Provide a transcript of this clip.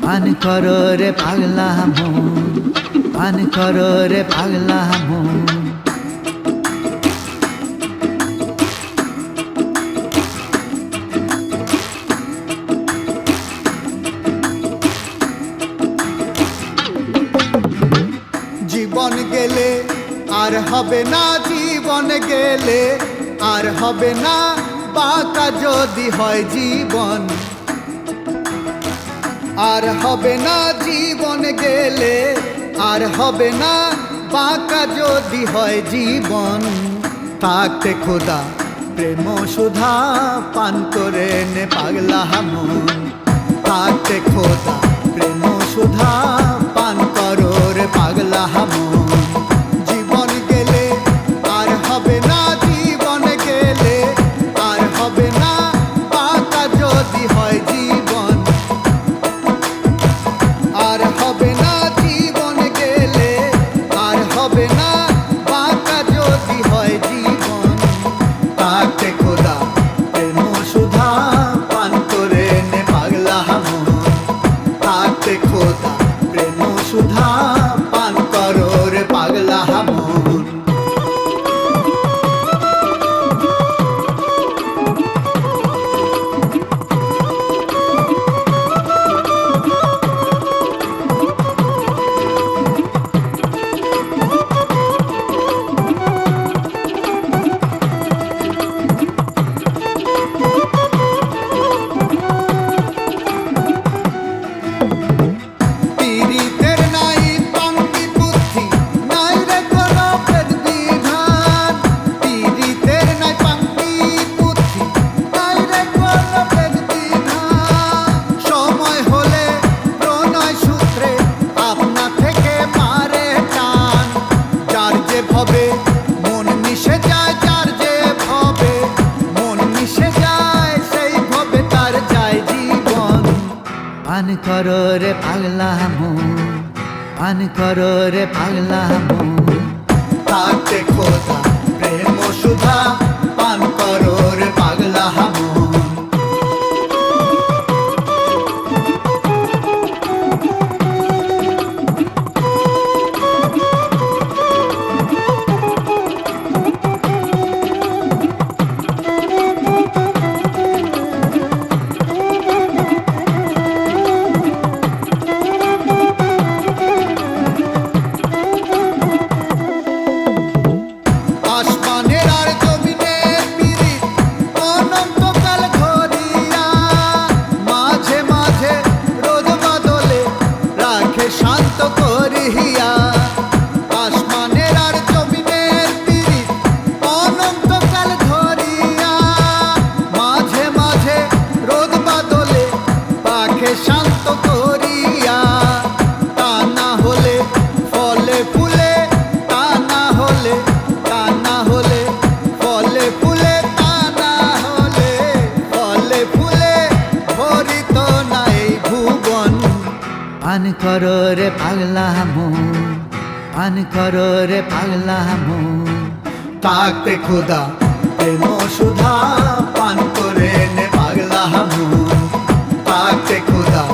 পান করো রে পাগলা মন, পান করো রে পাগলা মন। জীবন গেলে আর হবে না, জীবন গেলে আর হবে না, বাঁকা যদি হয় জীবন। আর হবে না জীবন গেলে, আর হবে না, বাঁকা যদি হয় জীবন। থাকতে খোদা প্রেম সুধা পান করে নে পাগলা মন। থাকতে খোদা প্রেম সুধা পান করো রে পাগলা মন। জীবন গেলে আর হবে না, জীবন গেলে আর হবে না, বাঁকা যদি হয় জীবন। আর হবে না জীবন গেলে, আর হবে না, বাঁকা যদি হয় জীবন। থাকতে খোদা প্রেম সুধা পান করে নে পাগলা মন। থাকতে খোদা প্রেম সুধা পান করো রে পাগলা মন। মন মিশে যায় যার যে ভবে, মন মিশে যায় সেই ভবে তার যায় জীবন। পান করো রে পাগলা মন, পান করো রে পাগলা মন। থাকতে খোদা প্রেম সুধা পান করো রে পাগলা মন। আসমানের আর জমিনের পিরিত অনন্তকাল ঘরিয়া, মাঝে মাঝে রোদ বাদলে রাখে শান্ত করিয়া। আসমানের আর জমিনের পিরিত অনন্তকাল ধরিয়া, মাঝে মাঝে রোদ বাদলে রাখে শান্ত করিয়া। তা না হলে ফলে ফুলে, তা না হলে, তা না হলে ফলে ফুলে, তা না হলে ফলে ফুলে ভরিত না এই ভুবন। পান করো রে পাগলা মন, পান করো রে পাগলা মন। থাকতে খোদা প্রেম সুধা পান করে নে পাগলা মন। থাকতে খোদা